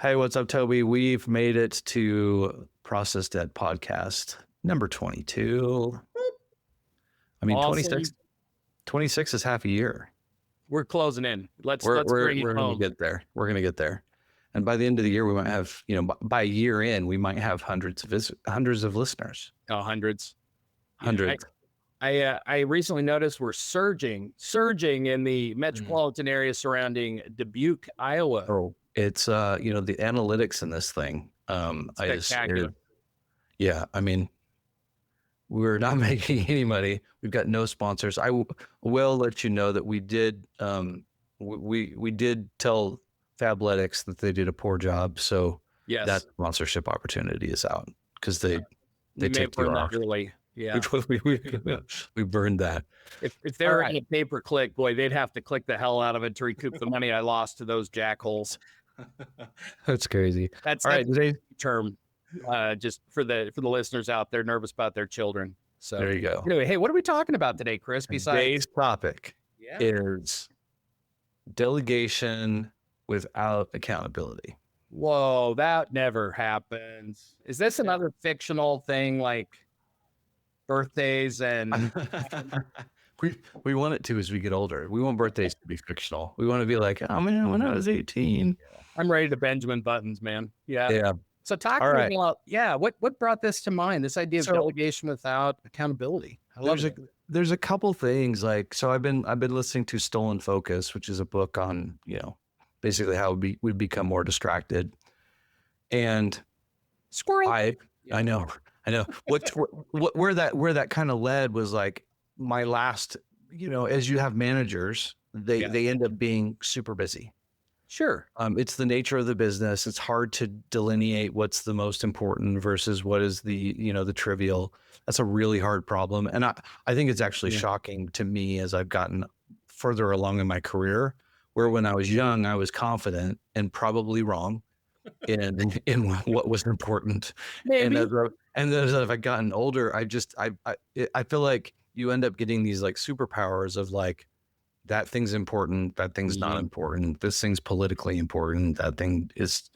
Hey, what's up, Toby? We've made it to Process Dead podcast number 22. I mean, Awesome. 26 is half a year. We're closing in. Let's We're bring it we're going to home. get there. We're going to get there. And by the end of the year, we might have, by a year in, we might have hundreds of listeners. Oh, hundreds. Hundreds. I recently noticed we're surging in the metropolitan area surrounding Dubuque, Iowa. Oh, it's the analytics in this thing. Spectacular. Yeah, I mean, we're not making any money. We've got no sponsors. I will let you know that we did we did tell Fabletics that they did a poor job, so Yes. that sponsorship opportunity is out because they take burn you that off. early. Yeah. We burned that. If they were in a pay-per-click, boy, they'd have to click the hell out of it to recoup the money I lost to those jackholes. That's crazy. That's all right. Today's term, just for the listeners out there nervous about their children. So there you go. Anyway, hey, what are we talking about today, Chris? Today's topic is delegation without accountability. Whoa, that never happens. Is this another fictional thing like birthdays and we want it to as we get older. We want birthdays to be fictional. We want to be like, oh man, when I was 18. I'm ready to Benjamin Buttons, man. Yeah. Yeah. So talk to me about, what brought this to mind? This idea of delegation without accountability. I love it. There's a couple things so I've been listening to Stolen Focus, which is a book on, basically how we become more distracted. And squirrel. I know. Where that kind of led was like my last, as you have managers, they end up being super busy. Sure. It's the nature of the business. It's hard to delineate what's the most important versus what is the trivial. That's a really hard problem. And I think it's actually shocking to me as I've gotten further along in my career, where when I was young, I was confident and probably wrong in what was important. Maybe. And then as I've gotten older, I feel like you end up getting these like superpowers of like, that thing's important, that thing's not important, this thing's politically important, that thing is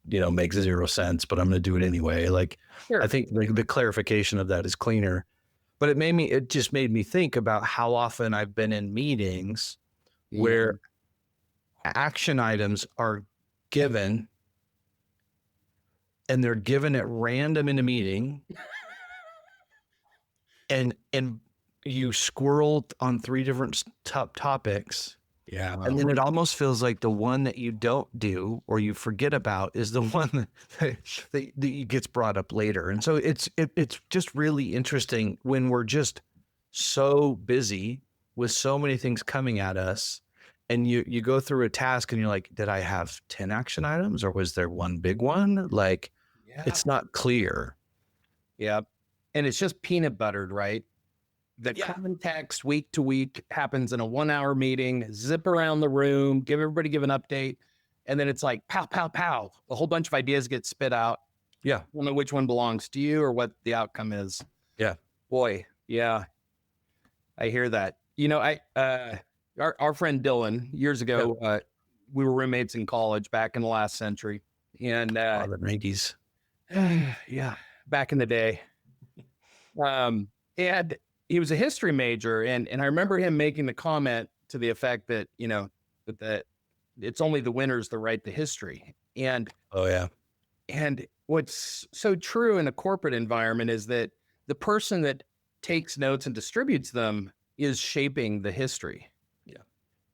makes zero sense, but I'm going to do it anyway. Like, sure. I think the clarification of that is cleaner, but it just made me think about how often I've been in meetings where action items are given and they're given at random in a meeting and you squirreled on 3 different topics. Yeah. And then it almost feels like the one that you don't do or you forget about is the one that gets brought up later. And so it's just really interesting when we're just so busy with so many things coming at us, and you go through a task and you're like, did I have 10 action items or was there one big one? Like, it's not clear. Yeah. And it's just peanut buttered, right? The context week to week happens in a 1-hour meeting, zip around the room, give an update. And then it's like, pow, pow, pow. A whole bunch of ideas get spit out. Yeah. I don't know which one belongs to you or what the outcome is. Yeah. Boy. Yeah. I hear that. Our friend Dylan, years ago, we were roommates in college back in the last century. And the 90s. Yeah. Back in the day. And he was a history major, and I remember him making the comment to the effect that, that it's only the winners that write the history. And and what's so true in a corporate environment is that the person that takes notes and distributes them is shaping the history. Yeah.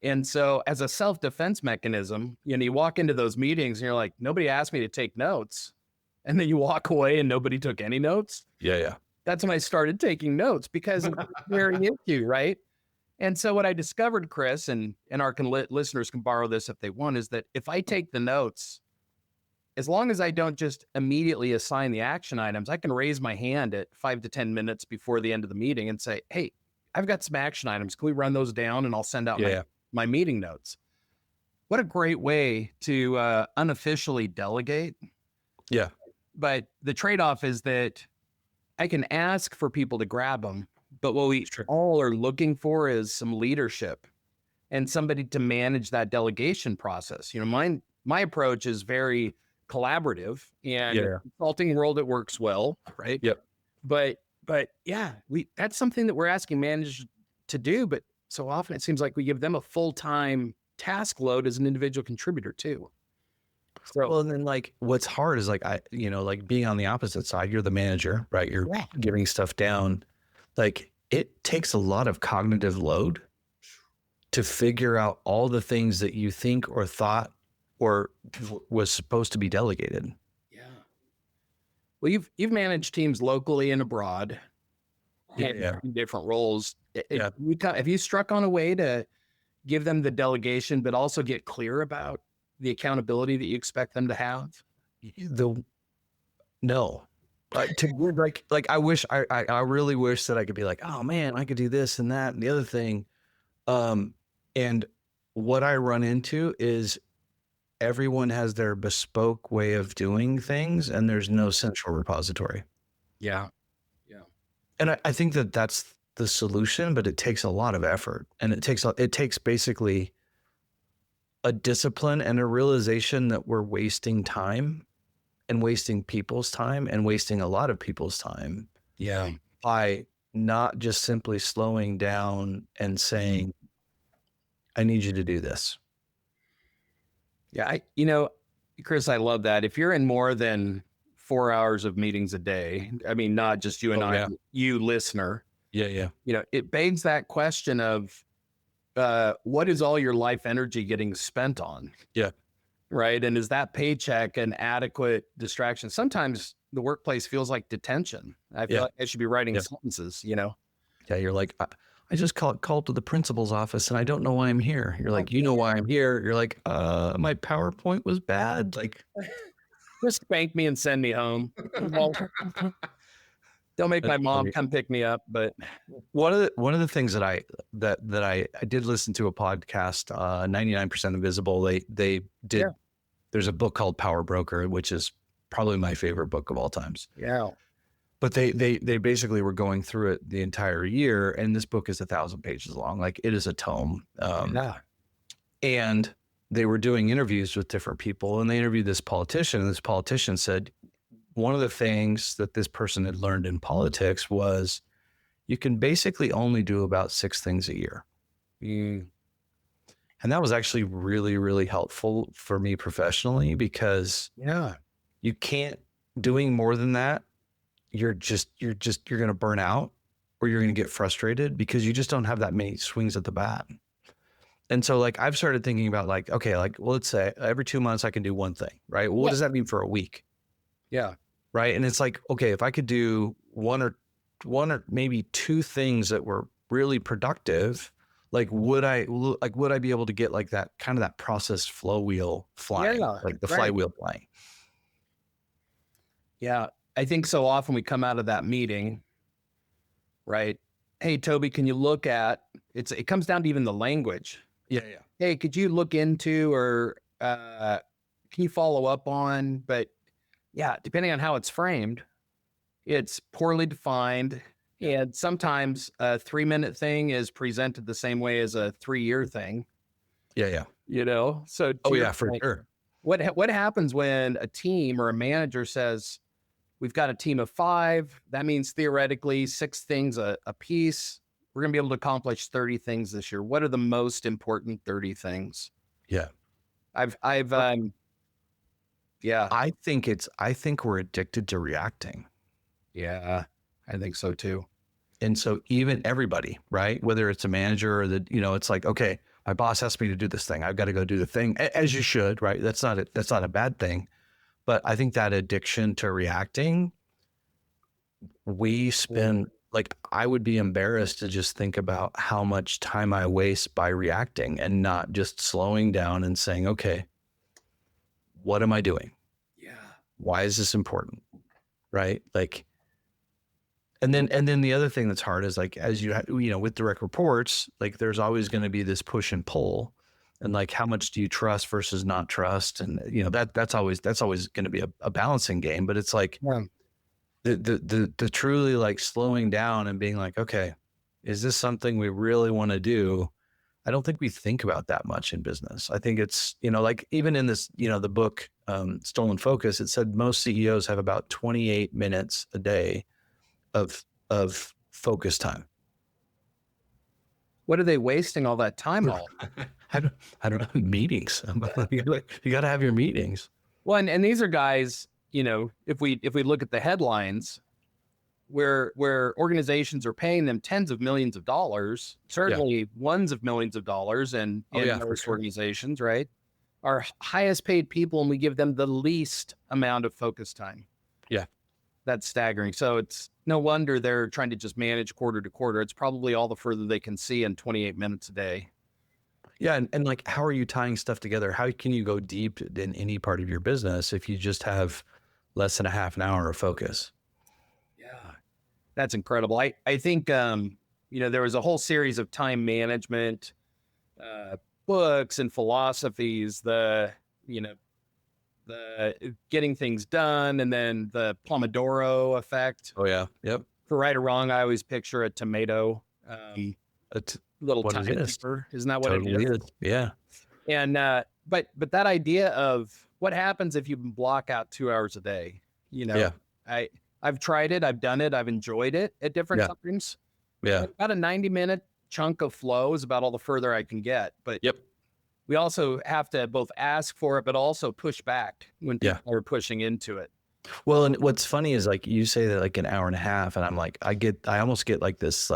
And so as a self-defense mechanism, you walk into those meetings and you're like, nobody asked me to take notes. And then you walk away and nobody took any notes. Yeah. That's when I started taking notes because it's very issue, right? And so what I discovered, Chris, and our listeners can borrow this if they want, is that if I take the notes, as long as I don't just immediately assign the action items, I can raise my hand at 5 to 10 minutes before the end of the meeting and say, hey, I've got some action items. Can we run those down? And I'll send out my meeting notes. What a great way to unofficially delegate. Yeah. But the trade-off is that I can ask for people to grab them, but what we all are looking for is some leadership and somebody to manage that delegation process. Mine my approach is very collaborative, and consulting world, it works well, right? Yep. But yeah, that's something that we're asking managers to do, but so often it seems like we give them a full-time task load as an individual contributor too. So, well, and then like what's hard is like, like being on the opposite side, you're the manager, right? You're giving stuff down. Like it takes a lot of cognitive load to figure out all the things that you think or thought or was supposed to be delegated. Yeah. Well, you've managed teams locally and abroad, in different roles. Have you struck on a way to give them the delegation, but also get clear about the accountability that you expect them to have? No. Like I wish I really wish that I could be like, oh man, I could do this and that and the other thing. And what I run into is everyone has their bespoke way of doing things and there's no central repository. Yeah. And I think that that's the solution, but it takes a lot of effort, and it takes basically a discipline and a realization that we're wasting time and wasting people's time and wasting a lot of people's time. Yeah. By not just simply slowing down and saying, I need you to do this. Yeah. Chris, I love that. If you're in more than 4 hours of meetings a day, I mean, not just you and I, you listener. Yeah. It begs that question of, what is all your life energy getting spent on? Yeah. Right. And is that paycheck an adequate distraction? Sometimes the workplace feels like detention. I feel like I should be writing sentences, Yeah. You're like, I just called to the principal's office and I don't know why I'm here. You're like, you know why I'm here. You're like, my PowerPoint was bad. Like, just spank me and send me home. Don't make my mom come pick me up. But one of the things that I did listen to a podcast, 99% Invisible. They did. There's a book called Power Broker, which is probably my favorite book of all times. Yeah. But they basically were going through it the entire year, and this book is 1,000 pages long. Like it is a tome. And they were doing interviews with different people, and they interviewed this politician, and this politician said one of the things that this person had learned in politics was you can basically only do about 6 things a year. And that was actually really, really helpful for me professionally, because you can't, doing more than that, you're going to burn out, or you're going to get frustrated because you just don't have that many swings at the bat. And so like, I've started thinking about like, okay, like, well, let's say every 2 months I can do one thing, right? Well, what does that mean for a week? Yeah. Right. And it's like, okay, if I could do one or maybe 2 things that were really productive, like, would I be able to get like that kind of that process flow wheel flying, like the flywheel flying? Yeah. I think so often we come out of that meeting, right? Hey, Toby, can you look at it comes down to even the language. Yeah. Hey, could you look into, or can you follow up on? But yeah, depending on how it's framed, it's poorly defined. And sometimes a 3-minute thing is presented the same way as a 3-year thing. Yeah. So for sure. What happens when a team or a manager says, we've got a team of 5. That means theoretically 6 things a piece. We're going to be able to accomplish 30 things this year. What are the most important 30 things? Yeah. I think we're addicted to reacting. Yeah, I think so too. And so even everybody, right? Whether it's a manager or it's like, okay, my boss asked me to do this thing. I've got to go do the thing, as you should, right? That's not a bad thing. But I think that addiction to reacting, we spend, like, I would be embarrassed to just think about how much time I waste by reacting and not just slowing down and saying, okay, what am I doing? Yeah. Why is this important? Right? Like, and then the other thing that's hard is like, as with direct reports, like there's always going to be this push and pull, and like, how much do you trust versus not trust? And that's always going to be a balancing game, but it's like the truly like slowing down and being like, okay, is this something we really want to do? I don't think we think about that much in business. I think it's, like even in this, the book, Stolen Focus, it said most CEOs have about 28 minutes a day of focus time. What are they wasting all that time on? I don't know, meetings. You got to have your meetings. Well, and these are guys, if we look at the headlines, where organizations are paying them tens of millions of dollars, certainly ones of millions of dollars, and in most organizations, right, are highest paid people, and we give them the least amount of focus time. Yeah. That's staggering. So it's no wonder they're trying to just manage quarter to quarter. It's probably all the further they can see in 28 minutes a day. Yeah. And like, how are you tying stuff together? How can you go deep in any part of your business if you just have less than a half an hour of focus? Yeah. That's incredible. I think, there was a whole series of time management books and philosophies, the getting things done, and then the Pomodoro effect. Oh yeah. Yep. For right or wrong, I always picture a tomato, little timekeeper. Isn't that what it is? Yeah. And but that idea of what happens if you block out 2 hours a day, I've tried it, I've done it, I've enjoyed it at different times. Yeah. About a 90-minute chunk of flow is about all the further I can get. But we also have to both ask for it, but also push back when people are pushing into it. Well, and what's funny is like you say that like an hour and a half, and I'm like, I almost get like this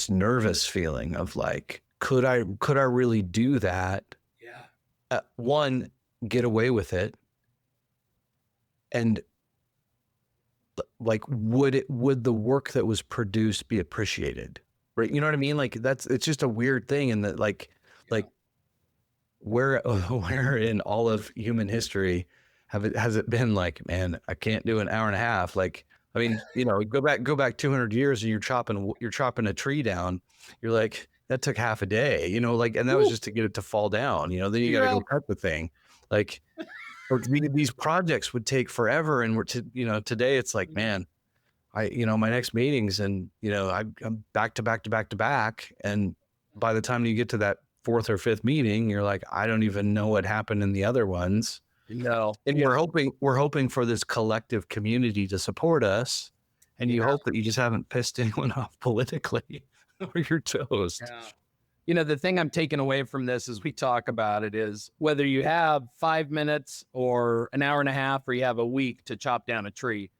nervous feeling of like, could I really do that? Yeah. One, get away with it. And like, would the work that was produced be appreciated? Right. You know what I mean? Like it's just a weird thing. And that like where in all of human history has it been like, man, I can't do an hour and a half. Like, I mean, go back 200 years and you're chopping a tree down. You're like, that took half a day, like, and that was just to get it to fall down, then you got to go cut the thing. Like, or these projects would take forever. And today it's like, man, my next meetings and, I'm back to back. And by the time you get to that fourth or fifth meeting, you're like, I don't even know what happened in the other ones. No. And we're hoping for this collective community to support us. And you hope that you just haven't pissed anyone off politically or you're toast. Yeah. The thing I'm taking away from this as we talk about it is whether you have 5 minutes or an hour and a half, or you have a week to chop down a tree,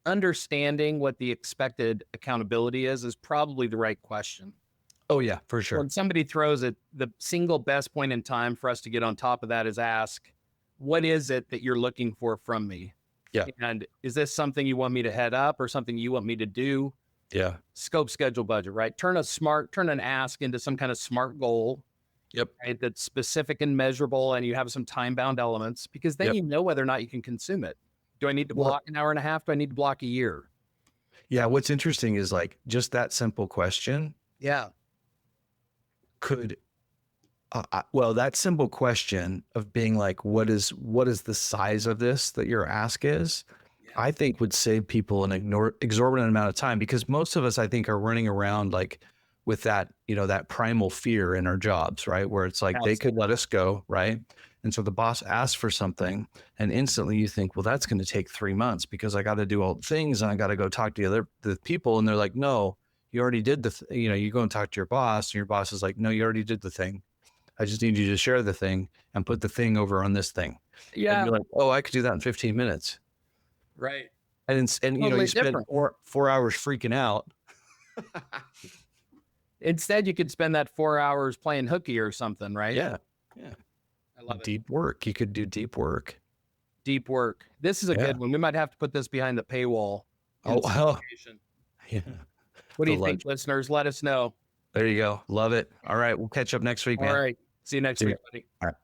understanding what the expected accountability is probably the right question. Oh yeah, for sure. When somebody throws it, the single best point in time for us to get on top of that is ask, what is it that you're looking for from me? Yeah. And is this something you want me to head up or something you want me to do? Yeah. Scope, schedule, budget, right? Turn an ask into some kind of SMART goal. Yep. Right? That's specific and measurable, and you have some time-bound elements, because then you know whether or not you can consume it. Do I need to block an hour and a half? Do I need to block a year? Yeah. What's interesting is like just that simple question. Yeah. Could that simple question of being like, what is the size of this that your ask is, I think would save people an exorbitant amount of time, because most of us, I think, are running around like with that, that primal fear in our jobs, right? Where it's like, they could let us go. Right. And so the boss asks for something and instantly you think, well, that's going to take 3 months because I got to do all the things and I got to go talk to the people. And they're like, no, you already did you go and talk to your boss, and your boss is like, no, you already did the thing. I just need you to share the thing and put the thing over on this thing. Yeah. And you're like, oh, I could do that in 15 minutes. Right. And you spend 4 hours freaking out. Instead, you could spend that 4 hours playing hooky or something, right? Yeah. Yeah. I love it. Deep work. You could do deep work. Deep work. This is a good one. We might have to put this behind the paywall. Oh, yeah. What do you think, listeners? Let us know. There you go. Love it. All right. We'll catch up next week, man. All right. See you next week, buddy. All right.